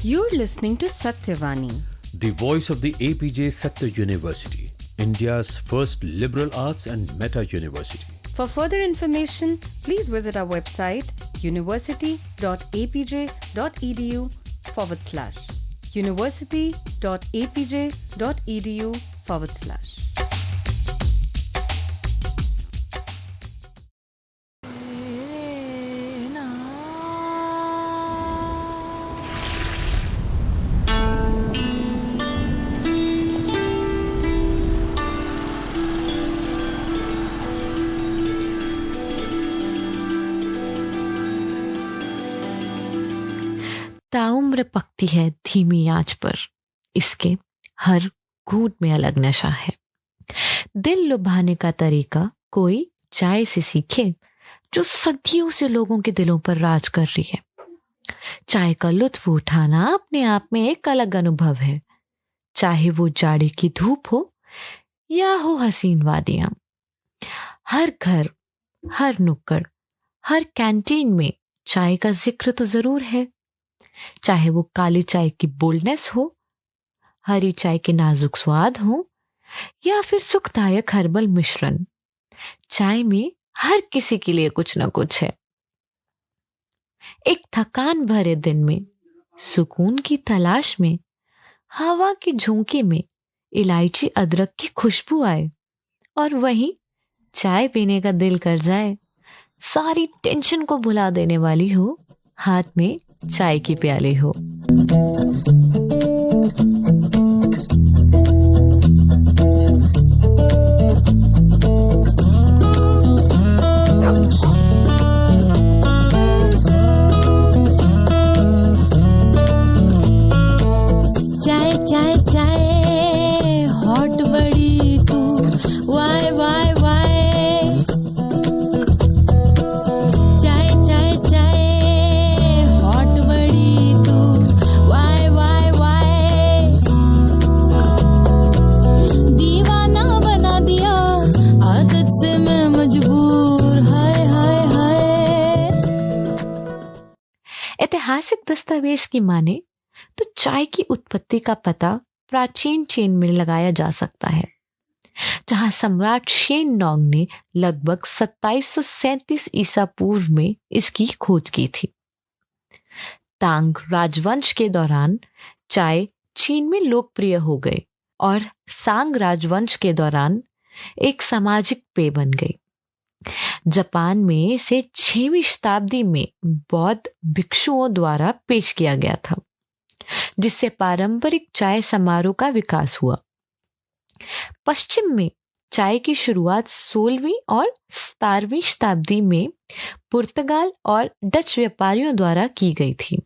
You're listening to Satyavani, the voice of the APJ Satya University, India's first liberal arts and meta university. For further information, please visit our website university.apj.edu/. university.apj.edu/. ताउम्र पकती है धीमी आंच पर, इसके हर घूंट में अलग नशा है। दिल लुभाने का तरीका कोई चाय से सीखे, जो सदियों से लोगों के दिलों पर राज कर रही है। चाय का लुत्फ उठाना अपने आप में एक अलग अनुभव है, चाहे वो जाड़े की धूप हो या हो हसीन वादियां। हर घर, हर नुक्कड़, हर कैंटीन में चाय का जिक्र तो जरूर है, चाहे वो काली चाय की बोल्डनेस हो, हरी चाय के नाजुक स्वाद हो या फिर सुखदायक हर्बल मिश्रण। चाय में हर किसी के लिए कुछ न कुछ है। एक थकान भरे दिन में, सुकून की तलाश में, हवा के झोंके में इलायची अदरक की खुशबू आए और वहीं चाय पीने का दिल कर जाए। सारी टेंशन को भुला देने वाली हो, हाथ में चाय की प्याली हो। चाय चाय चाय हॉट बड़ी तू, वाय वाय वाय। चाय चाय चाय हॉट बड़ी तू, वाय वाय वाय। दीवाना बना दिया आदत से मैं मजबूर, हाय हाय हाय। ऐतिहासिक दस्तावेज की माने तो चाय की उत्पत्ति का पता प्राचीन चीन में लगाया जा सकता है, जहां सम्राट शेन नोंग ने लगभग 2737 ईसा पूर्व में इसकी खोज की थी। तांग राजवंश के दौरान चाय चीन में लोकप्रिय हो गई और सांग राजवंश के दौरान एक सामाजिक पेय बन गई। जापान में इसे 6वीं शताब्दी में बौद्ध भिक्षुओं द्वारा पेश किया गया था, जिससे पारंपरिक चाय समारोह का विकास हुआ। पश्चिम में चाय की शुरुआत 16वीं और 17वीं शताब्दी में पुर्तगाल और डच व्यापारियों द्वारा की गई थी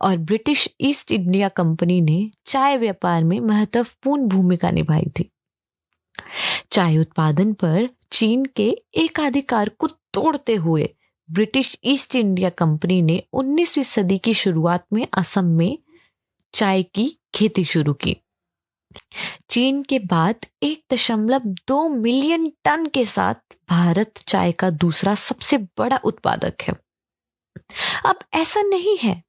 और ब्रिटिश ईस्ट इंडिया कंपनी ने चाय व्यापार में महत्वपूर्ण भूमिका निभाई थी। चाय उत्पादन पर चीन के एकाधिकार को तोड़ते हुए ब्रिटिश ईस्ट इंडिया कंपनी ने 19वीं सदी की शुरुआत में असम में चाय की खेती शुरू की। चीन के बाद 1.2 मिलियन टन के साथ भारत चाय का दूसरा सबसे बड़ा उत्पादक है। अब ऐसा नहीं है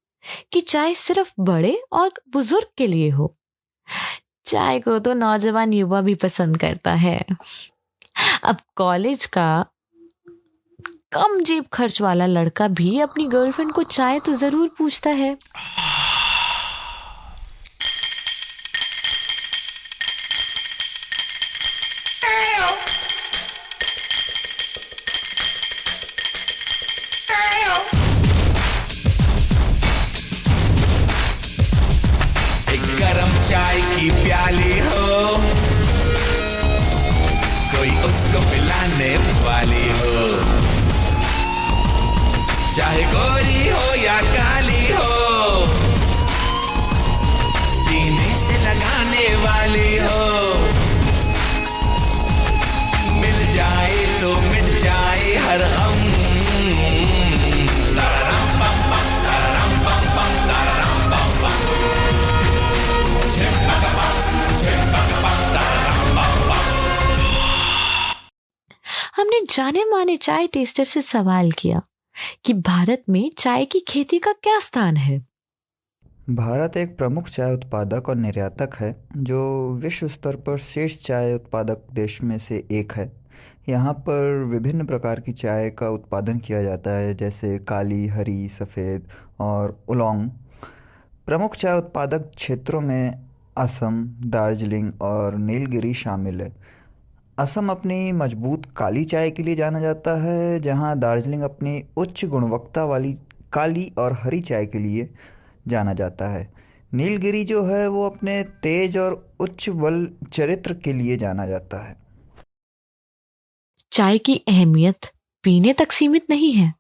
कि चाय सिर्फ बड़े और बुजुर्ग के लिए हो, चाय को तो नौजवान युवा भी पसंद करता है। अब कॉलेज का कम जेब खर्च वाला लड़का भी अपनी गर्लफ्रेंड को चाय तो जरूर पूछता है। एक गरम चाय की प्याली हो, कोई उसको पिलाने वाली हो, चाहे गोरी हो या काली हो, सीने से लगाने वाली हो। मिल जाए तो मिट जाए हर गम। तररम पम पम, तररम पम पम, तररम पम पम। झिपक पम, झिपक पम, तररम पम पम। हमने जाने माने चाय टेस्टर से सवाल किया कि भारत में चाय की खेती का क्या स्थान है। भारत एक प्रमुख चाय उत्पादक और निर्यातक है जो विश्व स्तर पर शीर्ष चाय उत्पादक देश में से एक है। यहाँ पर विभिन्न प्रकार की चाय का उत्पादन किया जाता है, जैसे काली, हरी, सफ़ेद और उलोंग। प्रमुख चाय उत्पादक क्षेत्रों में असम, दार्जिलिंग और नीलगिरी शामिल है। असम अपनी मजबूत काली चाय के लिए जाना जाता है, जहाँ दार्जिलिंग अपनी उच्च गुणवत्ता वाली काली और हरी चाय के लिए जाना जाता है। नीलगिरी जो है वो अपने तेज और उच्च बल चरित्र के लिए जाना जाता है। चाय की अहमियत पीने तक सीमित नहीं है।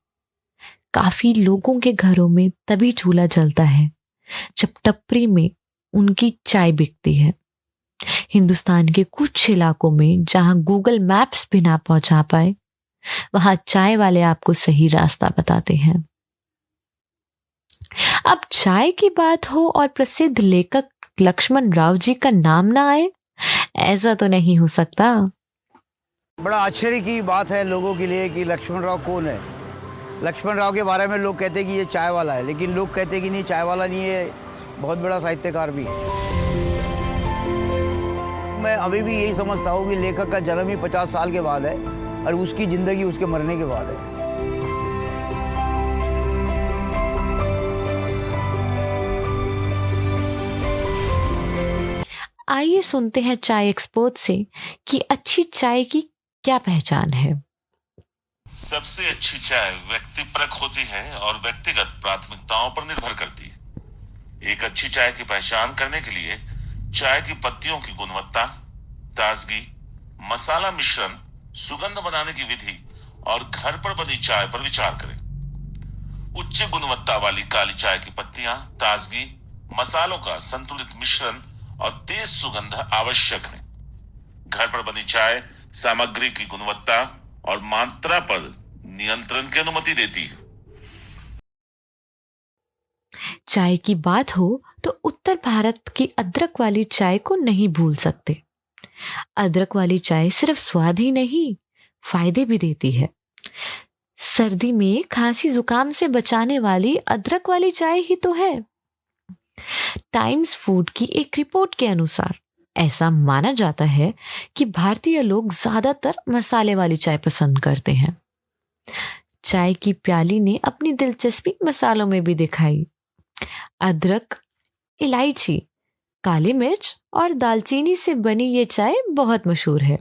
काफी लोगों के घरों में तभी चूल्हा जलता है जब टपरी में उनकी चाय बिकती है। हिंदुस्तान के कुछ इलाकों में जहां गूगल मैप्स भी ना पहुंचा पाए, वहां चाय वाले आपको सही रास्ता बताते हैं। अब चाय की बात हो और प्रसिद्ध लेखक लक्ष्मण राव जी का नाम ना आए, ऐसा तो नहीं हो सकता। बड़ा आश्चर्य की बात है लोगों के लिए कि लक्ष्मण राव कौन है। लक्ष्मण राव के बारे में लोग कहते हैं कि ये चाय वाला है, लेकिन लोग कहते हैं कि नहीं, चाय वाला नहीं है, बहुत बड़ा साहित्यकार भी है। मैं अभी भी यही समझता हूँ कि लेखक का जन्म ही 50 साल के बाद है और उसकी जिंदगी उसके मरने के बाद है। आइए सुनते हैं चाय एक्सपर्ट से कि अच्छी चाय की क्या पहचान है। सबसे अच्छी चाय व्यक्तिपरक होती है और व्यक्तिगत प्राथमिकताओं पर निर्भर करती है। एक अच्छी चाय की पहचान करने के लिए चाय की पत्तियों की गुणवत्ता, ताजगी, मसाला मिश्रण, सुगंध बनाने की विधि और घर पर बनी चाय पर विचार करें। उच्च गुणवत्ता वाली काली चाय की पत्तियां, ताजगी, मसालों का संतुलित मिश्रण और तेज सुगंध आवश्यक है। घर पर बनी चाय सामग्री की गुणवत्ता और मात्रा पर नियंत्रण की अनुमति देती है। चाय की बात हो तो उत्तर भारत की अदरक वाली चाय को नहीं भूल सकते। अदरक वाली चाय सिर्फ स्वाद ही नहीं, फायदे भी देती है। सर्दी में खांसी जुकाम से बचाने वाली अदरक वाली चाय ही तो है। टाइम्स फूड की एक रिपोर्ट के अनुसार ऐसा माना जाता है कि भारतीय लोग ज्यादातर मसाले वाली चाय पसंद करते हैं। चाय की प्याली ने अपनी दिलचस्पी मसालों में भी दिखाई। अदरक, इलायची, काली मिर्च और दालचीनी से बनी ये चाय बहुत मशहूर है।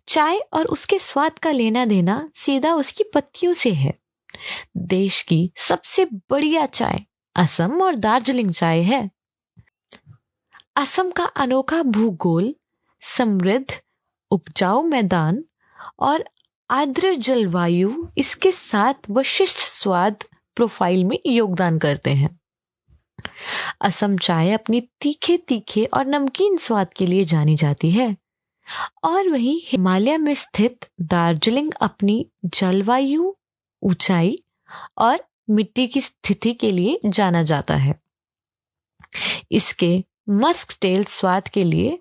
चाय और उसके स्वाद का लेना देना सीधा उसकी पत्तियों से है। देश की सबसे बढ़िया चाय असम और दार्जिलिंग चाय है। असम का अनोखा भूगोल, समृद्ध उपजाऊ मैदान और आर्द्र जलवायु इसके साथ विशिष्ट स्वाद प्रोफाइल में योगदान करते हैं। असम चाय अपनी तीखे तीखे और नमकीन स्वाद के लिए जानी जाती है, और वहीं हिमालय में स्थित दार्जिलिंग अपनी जलवायु, ऊंचाई और मिट्टी की स्थिति के लिए जाना जाता है। इसके मस्क टेल स्वाद के लिए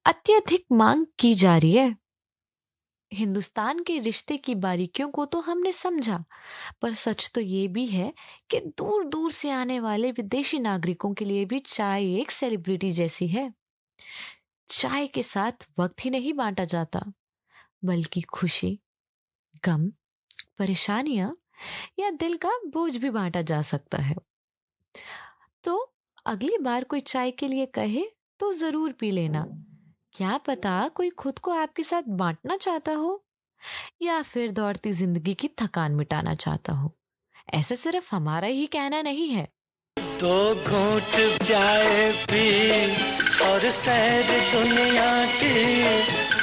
अत्यधिक मांग की जा रही है। हिंदुस्तान के रिश्ते की बारीकियों को तो हमने समझा, पर सच तो ये भी है कि दूर दूर से आने वाले विदेशी नागरिकों के लिए भी चाय एक सेलिब्रिटी जैसी है। चाय के साथ वक्त ही नहीं बांटा जाता, बल्कि खुशी, गम, परेशानियां या दिल का बोझ भी बांटा जा सकता है। तो अगली बार कोई चाय के लिए कहे तो जरूर पी लेना। क्या पता कोई खुद को आपके साथ बांटना चाहता हो या फिर दौड़ती जिंदगी की थकान मिटाना चाहता हो। ऐसा सिर्फ हमारा ही कहना नहीं है। दो घूंट चाय पी और सैर दुनिया की,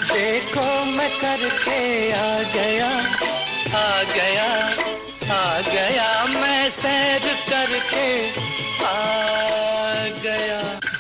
देखो मैं करके आ गया, आ गया, आ गया, मैं सैर करके आ गया।